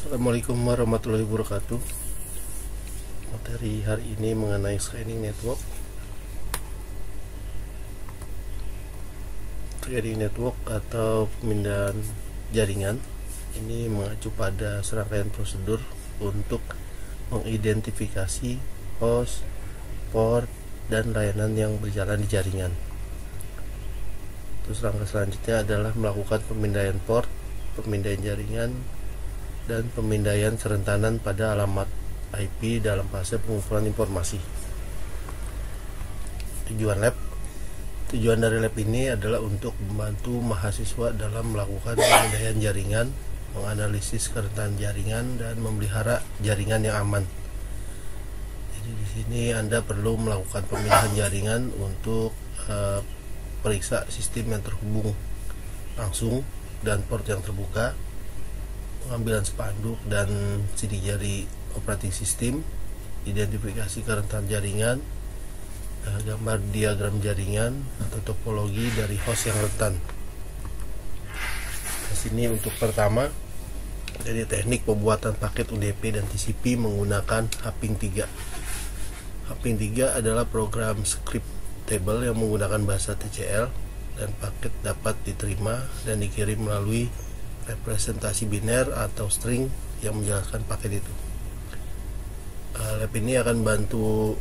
Assalamualaikum warahmatullahi wabarakatuh. Materi hari ini mengenai scanning network. Scanning network atau pemindahan jaringan ini mengacu pada serangkaian prosedur untuk mengidentifikasi host, port, dan layanan yang berjalan di jaringan. Terus langkah selanjutnya adalah melakukan pemindaian port, pemindaian jaringan, dan pemindaian kerentanan pada alamat IP dalam fase pengumpulan informasi. Tujuan dari lab ini adalah untuk membantu mahasiswa dalam melakukan pemindaian jaringan, menganalisis kerentanan jaringan, dan memelihara jaringan yang aman. Jadi di sini Anda perlu melakukan pemindahan jaringan untuk periksa sistem yang terhubung langsung dan port yang terbuka, pengambilan spanduk dan sidik jari operating system, identifikasi kerentanan jaringan, gambar diagram jaringan atau topologi dari host yang rentan. Di sini untuk pertama, jadi teknik pembuatan paket UDP dan TCP menggunakan Hopping 3. Hopping 3 adalah program script table yang menggunakan bahasa TCL, dan paket dapat diterima dan dikirim melalui representasi biner atau string yang menjelaskan paket itu. Lab ini akan bantu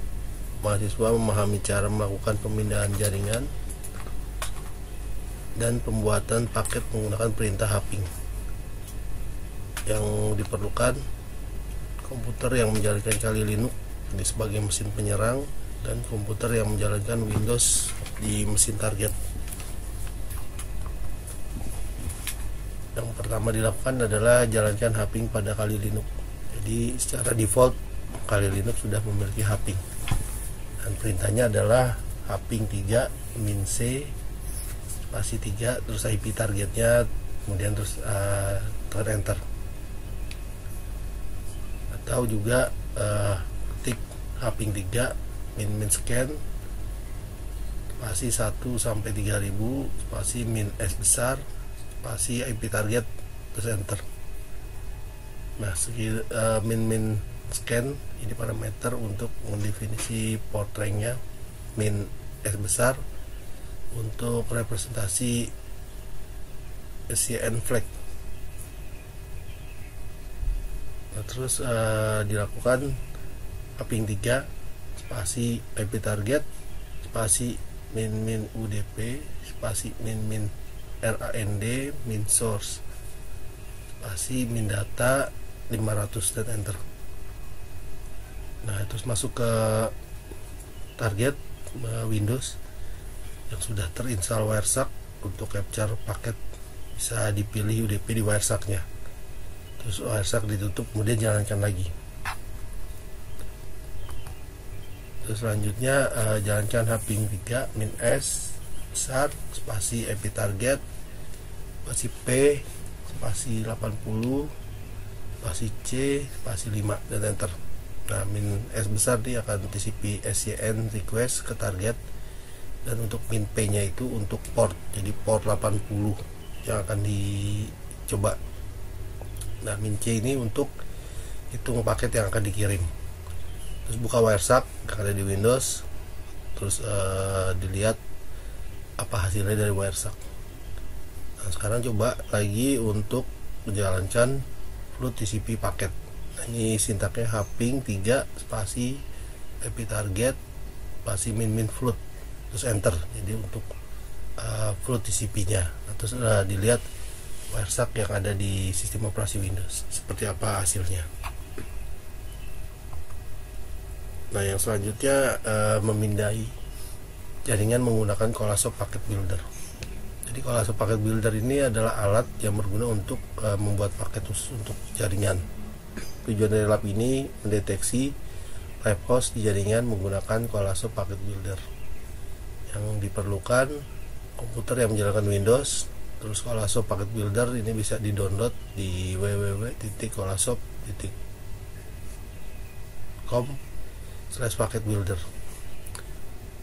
mahasiswa memahami cara melakukan pemindahan jaringan dan pembuatan paket menggunakan perintah hopping. Yang diperlukan komputer yang menjalankan Kali Linux ini sebagai mesin penyerang, dan komputer yang menjalankan Windows di mesin target. Yang pertama dilakukan adalah jalankan hopping pada Kali Linux. Jadi secara default Kali Linux sudah memiliki hopping, dan perintahnya adalah hopping 3 min c spasi 3 terus IP targetnya, kemudian terus tekan enter, atau juga ketik hopping 3 min scan spasi 1 sampai 3000 spasi min S besar spasi IP target terus enter. Nah, min scan ini parameter untuk mendefinisi port ranknya, min S besar untuk representasi SCN flag. Nah, terus dilakukan hopping 3 spasi IP target spasi min UDP spasi min RAND min source spasi min data 500 dan enter. Nah, terus masuk ke target Windows yang sudah terinstall Wireshark. Untuk capture paket bisa dipilih UDP di Wireshark-nya, terus Wireshark ditutup, kemudian jalankan lagi. Terus selanjutnya jalankan hopping 3 min S besar spasi IP target spasi P spasi 80 spasi C spasi 5 dan enter. Nah, min S besar dia akan TCP SCN request ke target, dan untuk min P nya itu untuk port, jadi port 80 yang akan dicoba. Nah, min C ini untuk hitung paket yang akan dikirim. Terus buka Wireshark yang ada di Windows, terus dilihat apa hasilnya dari Wireshark. Nah, sekarang coba lagi untuk menjalankan float TCP paket. Nah, ini sintaknya hopping 3 spasi IP target spasi min float terus enter. Jadi untuk float TCP nya. Nah, terus dilihat Wireshark yang ada di sistem operasi Windows seperti apa hasilnya. Nah, yang selanjutnya memindai jaringan menggunakan Colasso Packet Builder. Jadi Colasso Packet Builder ini adalah alat yang berguna untuk membuat paket khusus untuk jaringan. Tujuan dari lab ini mendeteksi live host di jaringan menggunakan Colasso Packet Builder. Yang diperlukan komputer yang menjalankan Windows. Terus Colasso Packet Builder ini bisa di-download di www.colasso.com/packet builder.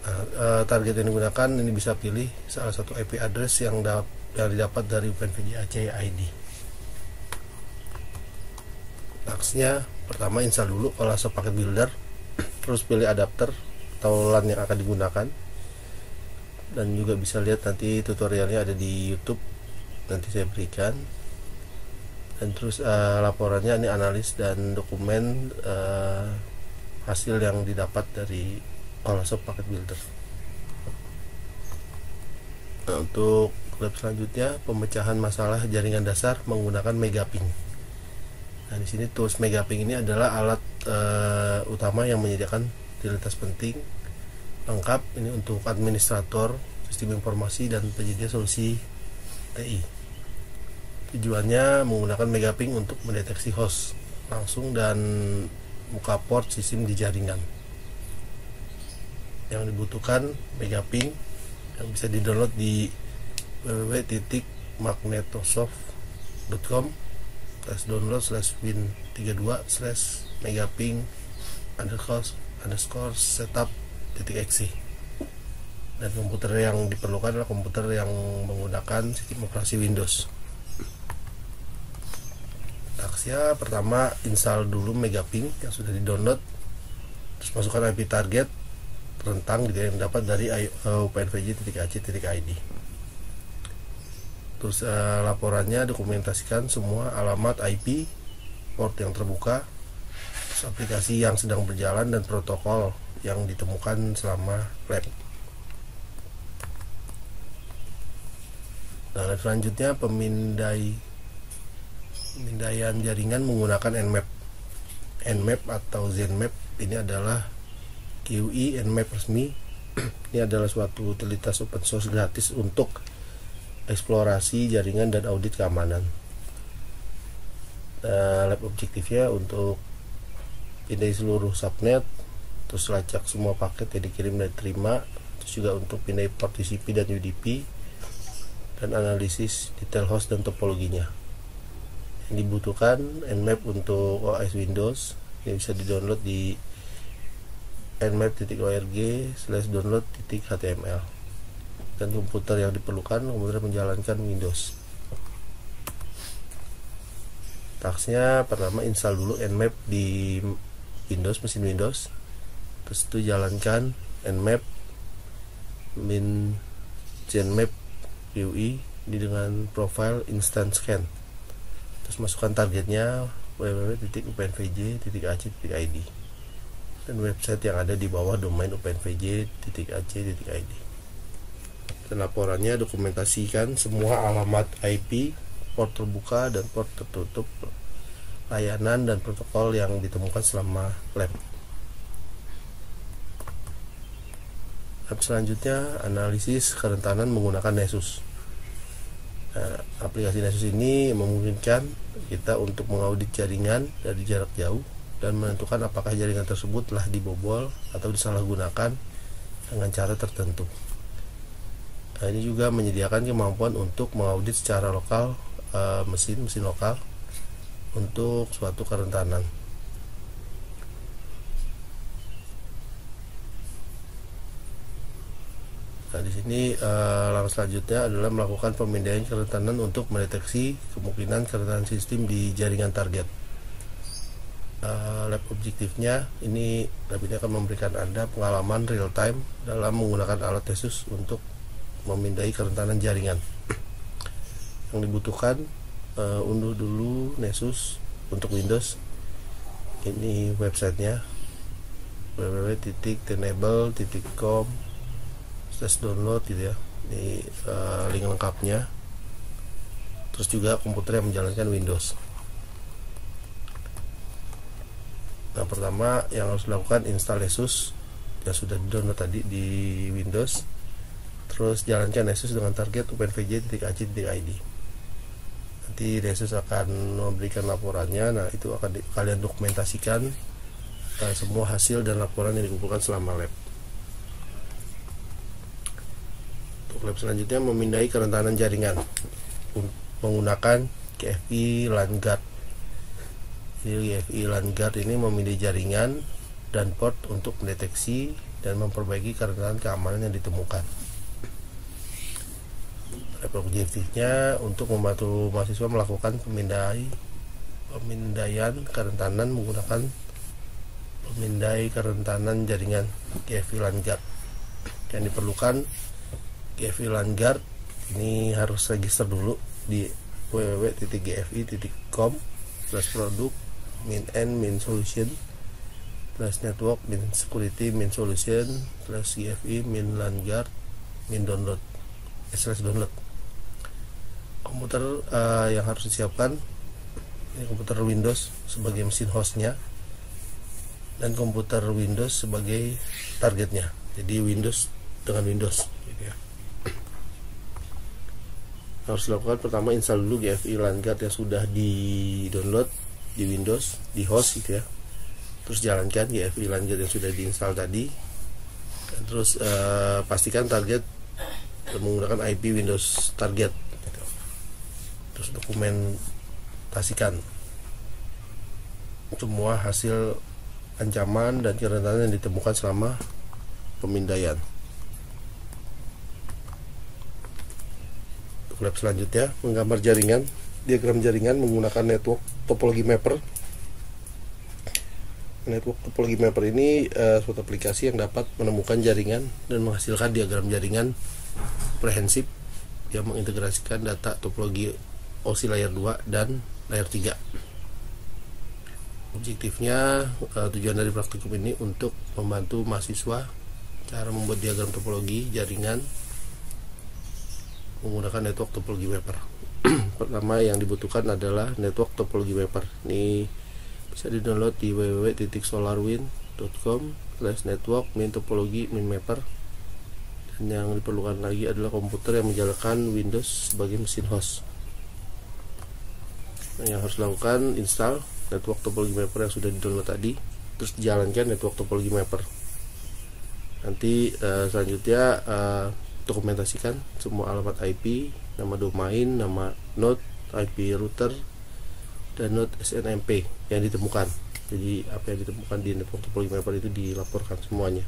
Nah, target yang digunakan ini bisa pilih salah satu IP address yang didapat dari OpenVGA CID. Tasknya pertama install dulu Olasop Packet Builder, terus pilih adapter atau LAN yang akan digunakan, dan juga bisa lihat nanti tutorialnya ada di YouTube, nanti saya berikan. Dan terus laporannya ini analis dan dokumen hasil yang didapat dari Olasop Packet Builder. Nah, untuk lab selanjutnya pemecahan masalah jaringan dasar menggunakan Megaping. Nah, di sini tools Megaping ini adalah alat utama yang menyediakan utilitas penting lengkap ini untuk administrator sistem informasi dan penyedia solusi TI. Tujuannya menggunakan Megaping untuk mendeteksi host langsung dan buka port sistem di jaringan. Yang dibutuhkan Megaping yang bisa di-download di www.win32/megaping_setup.exe. Dan komputer yang diperlukan adalah komputer yang menggunakan sistem operasi Windows. Tasknya pertama install dulu Megaping yang sudah di-download, terus masukkan IP target rentang yang dapat dari opnvj.ac.id. Terus laporannya dokumentasikan semua alamat IP, port yang terbuka, terus aplikasi yang sedang berjalan dan protokol yang ditemukan selama lab. Nah, selanjutnya pemindaian jaringan menggunakan Nmap. Nmap atau Zenmap ini adalah GUI Nmap resmi. Ini adalah suatu utilitas open source gratis untuk eksplorasi jaringan dan audit keamanan. Lab objektifnya untuk pindai seluruh subnet, terus lacak semua paket yang dikirim dan diterima, terus juga untuk pindai port TCP dan UDP, dan analisis detail host dan topologinya. Yang dibutuhkan Nmap untuk OS Windows yang bisa di-download di nmap.org/download.html. Dan komputer yang diperlukan komputer menjalankan Windows. Tasknya pertama install dulu Nmap di Windows, mesin Windows. Terus itu jalankan Nmap min Zenmap GUI ini dengan profile instant scan. Terus masukkan targetnya www.opnvj.ac.id dan website yang ada di bawah domain opnvj.ac.id. Dan laporannya dokumentasikan semua alamat IP, port terbuka dan port tertutup, layanan dan protokol yang ditemukan selama lab. Selanjutnya analisis kerentanan menggunakan Nessus. Nah, aplikasi Nessus ini memungkinkan kita untuk mengaudit jaringan dari jarak jauh dan menentukan apakah jaringan tersebut telah dibobol atau disalahgunakan dengan cara tertentu. Nah, ini juga menyediakan kemampuan untuk mengaudit secara lokal mesin lokal untuk suatu kerentanan. Nah, di sini langkah selanjutnya adalah melakukan pemindaian kerentanan untuk mendeteksi kemungkinan kerentanan sistem di jaringan target. Lab objektifnya lab ini akan memberikan Anda pengalaman real time dalam menggunakan alat Nessus untuk memindai kerentanan jaringan. Yang dibutuhkan unduh dulu Nessus untuk Windows. Ini websitenya www.tenable.com/download gitu ya. Ini link lengkapnya. Terus juga komputer yang menjalankan Windows. Nah, pertama yang harus dilakukan install Nessus yang sudah di-download tadi di Windows. Terus jalankan Nessus dengan target opnvj.ac.id. Nanti Nessus akan memberikan laporannya. Nah, itu akan kalian dokumentasikan semua hasil dan laporan yang dikumpulkan selama lab. Untuk lab selanjutnya memindai kerentanan jaringan menggunakan GFI LAN Guard. GFI LAN Guard ini memindai jaringan dan port untuk mendeteksi dan memperbaiki kerentanan keamanan yang ditemukan. Objektifnya untuk membantu mahasiswa melakukan pemindaian kerentanan menggunakan pemindai kerentanan jaringan GFI-LAN guard. Yang diperlukan GFI-LAN guard ini harus register dulu di www.gfi.com/produk -solution /network -security -solution /GFI -LAN guard -download /download. Komputer yang harus disiapkan ini komputer Windows sebagai mesin hostnya dan komputer Windows sebagai targetnya. Jadi Windows dengan Windows gitu ya. Harus dilakukan pertama install dulu GFI-LAN guard yang sudah di download di Windows di host gitu ya. Terus jalankan GFI-LAN guard yang sudah diinstal tadi. Dan terus pastikan target menggunakan IP Windows target gitu. Terus dokumentasikan semua hasil ancaman dan kerentanan yang ditemukan selama pemindaian. Lab selanjutnya menggambar jaringan, diagram jaringan menggunakan network topologi mapper. Network topologi mapper ini suatu aplikasi yang dapat menemukan jaringan dan menghasilkan diagram jaringan komprehensif yang mengintegrasikan data topologi OSI layer 2 dan layer 3. Objektifnya tujuan dari praktikum ini untuk membantu mahasiswa cara membuat diagram topologi jaringan menggunakan network topologi mapper. Pertama yang dibutuhkan adalah network topologi mapper. Ini bisa di-download di www.solarwind.com/network -topologi -mapper. Dan yang diperlukan lagi adalah komputer yang menjalankan Windows sebagai mesin host. Nah, yang harus dilakukan install network topologi mapper yang sudah di-download tadi, terus dijalankan network topologi mapper. Nanti selanjutnya dokumentasikan semua alamat IP, nama domain, nama node, IP router, dan node SNMP yang ditemukan. Jadi apa yang ditemukan di network topologi mapper itu dilaporkan semuanya.